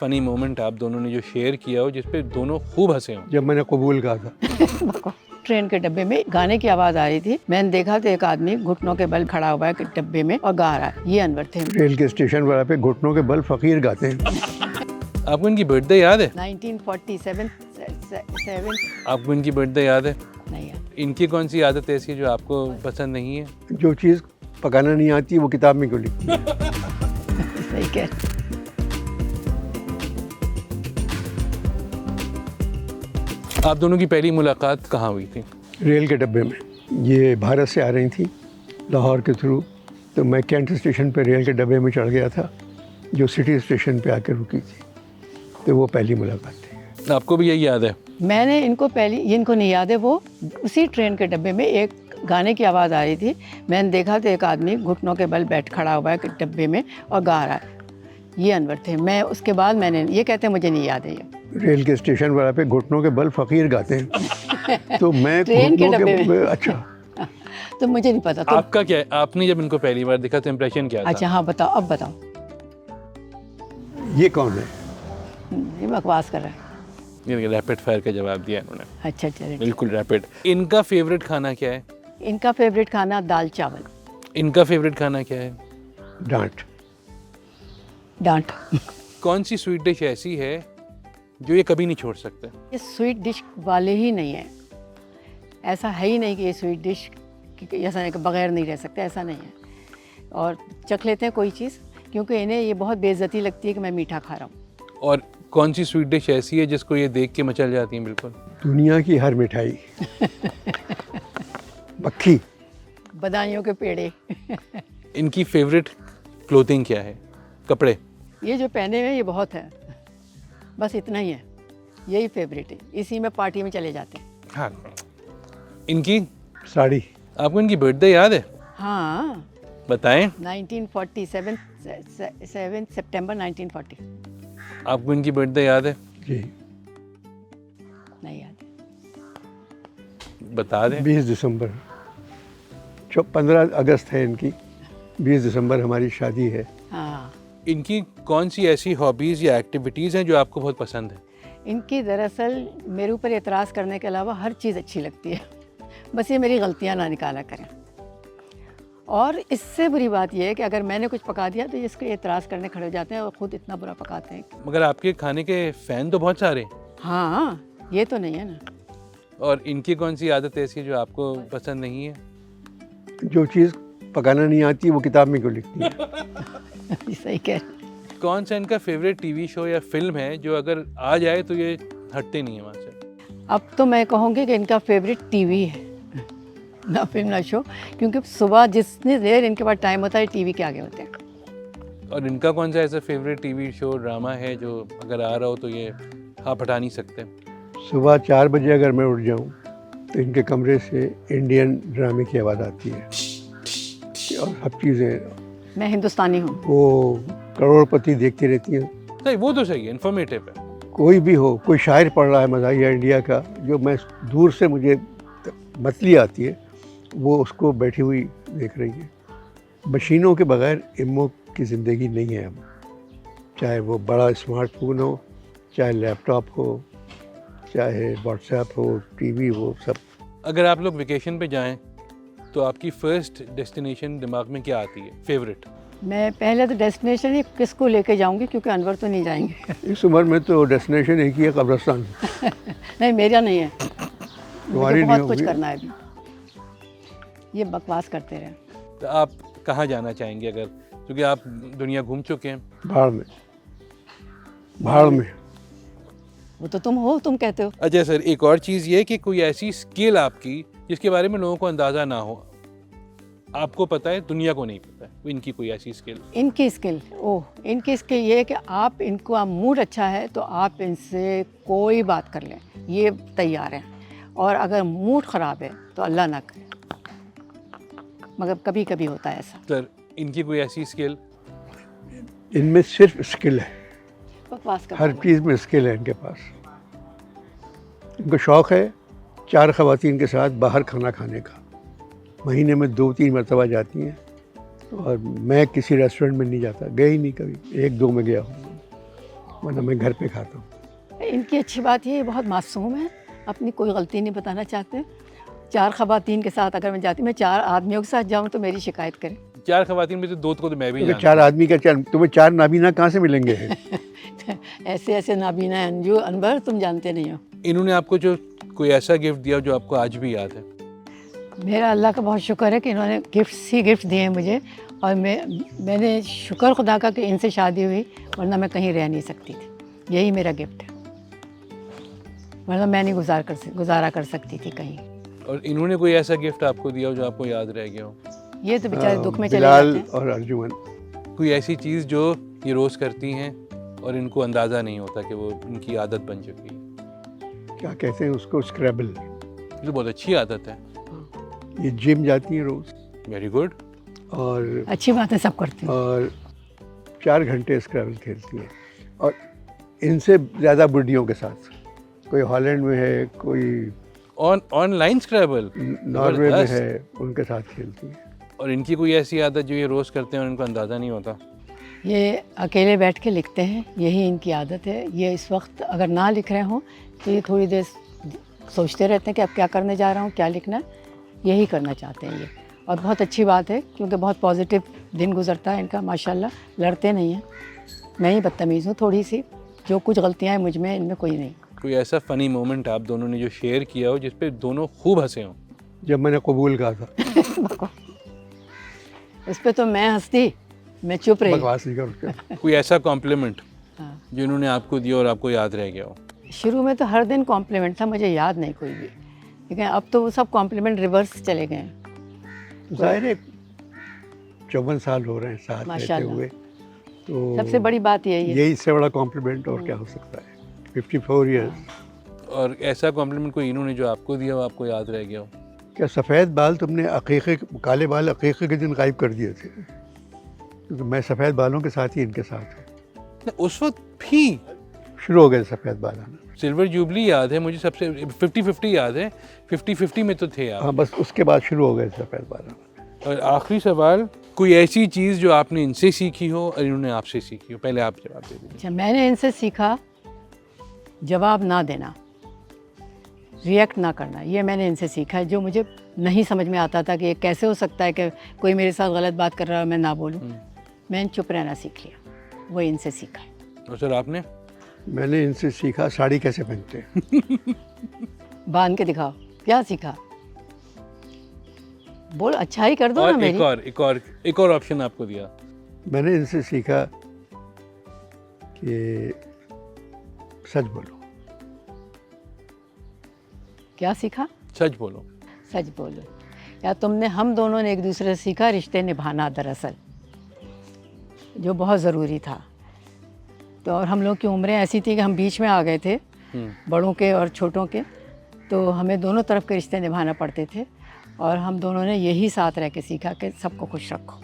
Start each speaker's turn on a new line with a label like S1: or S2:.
S1: Funny moment आप दोनों ने जो शेयर किया हो जिस पे दोनों खूब हंसे हो।
S2: जब मैंने कबूल कहा था।
S3: ट्रेन के डब्बे में गाने की आवाज आ रही थी। मैंने देखा तो एक आदमी घुटनों के बल खड़ा हुआ है डब्बे में और गा रहा है। ये अनवर थे।
S2: रेल के स्टेशन वाला पे घुटनों के बल फकीर गाते हैं।
S1: आपको इनकी बर्थडे याद है?
S3: 1947
S1: आपको इनकी बर्थडे याद है?
S3: नहीं यार।
S1: इनकी कौन सी आदत ऐसी है जो आपको पसंद नहीं है?
S2: जो चीज़ पकाना नहीं आती वो किताब में क्यों लिखती है?
S3: सही कह रहे।
S1: आप दोनों की पहली मुलाकात कहाँ हुई थी?
S2: रेल के डब्बे में। ये भारत से आ रही थी लाहौर के थ्रू, तो मैं कैंट स्टेशन पे रेल के डब्बे में चढ़ गया था जो सिटी स्टेशन पे आकर रुकी थी। तो वो पहली मुलाकात थी।
S1: आपको भी यही याद है?
S3: मैंने इनको नहीं याद है। वो उसी ट्रेन के डब्बे में एक गाने की आवाज़ आ रही थी। मैंने देखा तो एक आदमी घुटनों के बल खड़ा हुआ है डब्बे में और गा रहा है। ये अनवर थे। मैं उसके बाद मैंने ये कहते हैं मुझे नहीं याद है। ये
S2: रेल के स्टेशन वाला पे घुटनों के बल फकीर गाते हैं। तो मैं
S3: ट्रेन के
S2: घुटनों
S3: डब्बे में।
S2: अच्छा,
S3: तो मुझे नहीं पता। तो
S1: आपका क्या है? आपने जब इनको पहली बार देखा तो इम्प्रेशन क्या था?
S3: अच्छा हाँ बताओ, अब बताओ।
S2: ये कौन है?
S3: ये बकवास कर रहा है।
S1: ये रैपिड फायर का जवाब दिया इन्होंने।
S3: अच्छा चलिए।
S1: बिल्कुल रैपिड। इनका फेवरेट खाना क्या है?
S3: इनका फेवरेट खाना दाल चावल।
S1: इनका फेवरेट खाना क्या है?
S3: डांट।
S1: कौन सी स्वीट डिश ऐसी है जो ये कभी नहीं छोड़ सकते?
S3: ये स्वीट डिश वाले ही नहीं है। ऐसा है ही नहीं कि ये स्वीट डिश ऐसा नहीं कि बगैर नहीं रह सकते, ऐसा नहीं है। और चख लेते हैं कोई चीज़, क्योंकि इन्हें ये बहुत बेइज्जती लगती है कि मैं मीठा खा रहा हूँ।
S1: और कौन सी स्वीट डिश ऐसी है जिसको ये देख के मचल जाती हैं? बिल्कुल
S2: दुनिया की हर मिठाई। मक्खी।
S3: बदायूं के पेड़े।
S1: इनकी फेवरेट क्लोथिंग क्या है? कपड़े?
S3: ये जो पहने हुए हैं ये बहुत है, बस इतना ही है। यही फेवरेट है, इसी में पार्टी में चले जाते हैं।
S1: हाँ। इनकी
S2: साड़ी।
S1: आपको इनकी बर्थडे याद है?
S3: हाँ।
S1: बताएं।
S3: 1947 सितंबर 1940।
S1: आपको इनकी बर्थडे याद है?
S2: जी।
S3: नहीं याद।
S1: बता दें।
S2: 20 दिसंबर। 15 अगस्त है इनकी, 20 दिसंबर हमारी शादी है।
S3: हाँ।
S1: इनकी कौन सी ऐसी हॉबीज़ या एक्टिविटीज़ हैं जो आपको बहुत पसंद है?
S3: इनकी दरअसल मेरे ऊपर एतराज़ करने के अलावा हर चीज़ अच्छी लगती है। बस ये मेरी गलतियाँ ना निकाला करें। और इससे बुरी बात यह है कि अगर मैंने कुछ पका दिया तो ये इसके एतराज़ करने खड़े हो जाते हैं और ख़ुद इतना बुरा पकाते हैं।
S1: मगर आपके खाने के फ़ैन तो बहुत सारे हैं।
S3: हाँ, ये तो नहीं है ना।
S1: और इनकी कौन सी आदत ऐसी है जो आपको पसंद नहीं है?
S2: जो चीज़ पकाना नहीं आती वो किताब में क्यों लिखती है?
S3: सही कह रहे।
S1: कौन सा इनका फेवरेट टीवी शो या फिल्म है जो अगर आ जाए तो ये हटते नहीं है वहाँ से?
S3: अब तो मैं कहूँगी कि इनका फेवरेट टीवी है, ना फिल्म ना शो, क्योंकि सुबह जितनी देर इनके पास टाइम होता है टीवी के आगे होते हैं।
S1: और इनका कौन सा ऐसा फेवरेट टीवी शो ड्रामा है जो अगर आ रहा हो तो ये आप हटा नहीं सकते?
S2: सुबह 4 बजे अगर मैं उठ जाऊं तो इनके कमरे से इंडियन ड्रामे की आवाज़ आती है और सब चीज़ें।
S3: मैं हिंदुस्तानी हूँ।
S2: वो करोड़पति देखती रहती हैं।
S1: नहीं, वो तो सही है, इन्फॉर्मेटिव है।
S2: कोई भी हो, कोई शायर पढ़ रहा है मज़ाहिया इंडिया का, जो मैं दूर से मुझे मतली आती है, वो उसको बैठी हुई देख रही है। मशीनों के बगैर इम्मो की ज़िंदगी नहीं है अब। चाहे वो बड़ा स्मार्टफोन हो, चाहे लैपटॉप हो, चाहे व्हाट्सएप हो, टीवी हो, सब।
S1: अगर आप लोग वेकेशन पे जाएं तो आपकी फर्स्ट डेस्टिनेशन दिमाग में क्या आती है, फेवरेट?
S3: मैं पहले तो डेस्टिनेशन ही किसको लेके जाऊंगी, क्योंकि अनवर तो नहीं जाएंगे।
S2: इस उम्र में तो डेस्टिनेशन एक ही है, कब्रिस्तान।
S3: नहीं, मेरा नहीं है।
S2: तुम्हारी
S3: मुझे
S2: नहीं
S3: बहुत कुछ
S2: होगी।
S3: करना है अभी। ये बकवास करते रहे।
S1: तो आप कहाँ जाना चाहेंगे अगर, क्योंकि आप दुनिया घूम चुके हैं?
S2: भाड़ में। भाड़ में।
S3: वो तो तुम हो, तुम कहते हो।
S1: अच्छा सर, एक और चीज़ ये कि कोई ऐसी स्किल आपकी जिसके बारे में लोगों को अंदाज़ा ना हो, आपको पता है, दुनिया को नहीं पता है, इनकी कोई ऐसी स्किल?
S3: इनकी स्किल, इनकी स्किल ये है कि आप इनको, आप मूड अच्छा है तो आप इनसे कोई बात कर लें, ये तैयार हैं। और अगर मूड ख़राब है तो अल्लाह ना करे, मगर कभी कभी होता है ऐसा।
S1: सर, इनकी कोई ऐसी स्किल?
S2: इनमें सिर्फ स्किल है,
S3: बकवास कर।
S2: हर चीज़ में स्किल है इनके पास। इनको शौक़ है 4 ख़वातीन के साथ बाहर खाना खाने का। महीने में 2-3 मरतबा जाती हैं और मैं किसी रेस्टोरेंट में नहीं जाता, गया ही नहीं कभी, 1-2 में गया हूँ। वरना मैं घर पे खाता हूँ।
S3: इनकी अच्छी बात ये बहुत मासूम है, अपनी कोई गलती नहीं बताना चाहते। 4 ख़वातीन के साथ अगर मैं जाती, मैं 4 आदमियों के साथ जाऊँ तो मेरी शिकायत करें।
S1: 4 खवातीन में से 2 को तो मैं भी
S2: क्योंकि
S1: जानता
S2: 4 आदमी का तुम्हें 4 नाबीना कहाँ से मिलेंगे?
S3: ऐसे ऐसे नाबीना अंजू अनवर तुम जानते नहीं हो।
S1: हूँ। इन्होंने आपको जो कोई ऐसा गिफ्ट दिया जो आपको आज भी याद है?
S3: मेरा अल्लाह का बहुत शुक्र है कि इन्होंने गिफ्ट दिए हैं मुझे, और मैंने शुक्र खुदा का कि इनसे शादी हुई, वरना मैं कहीं रह नहीं सकती थी। यही मेरा गिफ्ट है, वरना मैं नहीं गुजारा कर सकती थी कहीं।
S1: और इन्होंने कोई ऐसा गिफ्ट आपको दिया हो जो आपको याद रह गया हो?
S3: ये तो बेचारे दुख में चले
S2: बिलाल
S3: जाते हैं।
S2: और अर्जुमन।
S1: कोई ऐसी चीज़ जो ये रोज़ करती हैं और इनको अंदाज़ा नहीं होता कि वो इनकी आदत बन चुकी है?
S2: क्या कहते हैं उसको? स्क्रैबल।
S1: ये तो बहुत अच्छी आदत है।
S2: ये जिम जाती हैं रोज़,
S1: वेरी गुड।
S2: और
S3: अच्छी बात है, सब करती हूँ।
S2: और 4 घंटे स्क्रैबल खेलती हैं, और इनसे ज़्यादा बुढ़ियों के साथ। कोई हॉलैंड में है, कोई
S1: ऑनलाइन स्क्रैबल
S2: नॉर्वे में है, उनके साथ खेलती हैं।
S1: और इनकी कोई ऐसी आदत जो ये रोज़ करते हैं और इनको अंदाज़ा नहीं होता?
S3: ये अकेले बैठ के लिखते हैं, यही इनकी आदत है। ये इस वक्त अगर ना लिख रहे हों तो ये थोड़ी देर सोचते रहते हैं कि अब क्या करने जा रहा हूँ, क्या लिखना है, यही करना चाहते हैं ये। और बहुत अच्छी बात है, क्योंकि बहुत पॉजिटिव दिन गुजरता है इनका माशाल्लाह। लड़ते नहीं हैं, मैं ही बदतमीज़ हूँ थोड़ी सी, जो कुछ गलतियाँ हैं मुझ में, इनमें कोई नहीं।
S1: कोई ऐसा फ़नी मोमेंट आप दोनों ने जो शेयर किया हो जिस पे दोनों खूब हंसे हों?
S2: जब मैंने कबूल कहा था।
S3: उस पर तो मैं हंसती, मैं चुप रही।
S2: बकवास नहीं कर।
S1: कोई ऐसा कॉम्प्लीमेंट
S3: हाँ।
S1: जो इन्होंने आपको दिया और आपको याद रह गया हो?
S3: शुरू में तो हर दिन कॉम्प्लीमेंट था, मुझे याद नहीं कोई भी, लेकिन अब तो वो सब कॉम्प्लीमेंट रिवर्स चले गए हैं।
S2: ज़ाहिर है 54 साल हो रहे हैं साथ रहते
S3: माशाल्लाह।
S2: हुए, तो
S3: सबसे बड़ी बात यही है।
S2: यही इससे बड़ा कॉम्प्लीमेंट और क्या हो सकता है? 54 ईयर्स।
S1: और ऐसा कॉम्प्लीमेंट कोई इन्होंने जो आपको दिया हो आपको याद रह गया हो?
S2: क्या सफ़ेद बाल तुमने काले बाल अक़ीक़े के दिन गायब कर दिए थे? क्योंकि मैं सफ़ेद बालों के साथ ही इनके साथ है।
S1: उस वक्त भी
S2: शुरू हो गए सफ़ेद बाल आना।
S1: सिल्वर जुबली याद है मुझे, सबसे 50-50 याद है, 50-50 में तो थे आप।
S2: हाँ, बस उसके बाद शुरू हो गए सफ़ेद बाल आना।
S1: और आखिरी सवाल, कोई ऐसी चीज़ जो आपने इनसे सीखी हो और इन्होंने आपसे सीखी हो? पहले आप जवाब दे दीजिए।
S3: अच्छा, मैंने इनसे सीखा जवाब ना देना, रिएक्ट ना करना। ये मैंने इनसे सीखा है, जो मुझे नहीं समझ में आता था कि ये कैसे हो सकता है कि कोई मेरे साथ गलत बात कर रहा है मैं ना बोलूं। मैंने चुप रहना सीख लिया, वो इनसे सीखा है।
S1: और सर आपने?
S2: मैंने इनसे सीखा साड़ी कैसे पहनते हैं।
S3: बांध के दिखाओ, क्या सीखा? बोल, अच्छा ही कर दो ना
S1: और
S3: मेरी।
S1: एक और ऑप्शन आपको दिया।
S2: मैंने इनसे सीखा कि सच बोलो।
S3: क्या सीखा?
S1: सच बोलो।
S3: सच बोलो। या हम दोनों ने एक दूसरे से सीखा रिश्ते निभाना, दरअसल जो बहुत ज़रूरी था। तो और हम लोग की उम्रें ऐसी थी कि हम बीच में आ गए थे, बड़ों के और छोटों के, तो हमें दोनों तरफ के रिश्ते निभाना पड़ते थे। और हम दोनों ने यही साथ रह के सीखा कि सबको खुश रखो।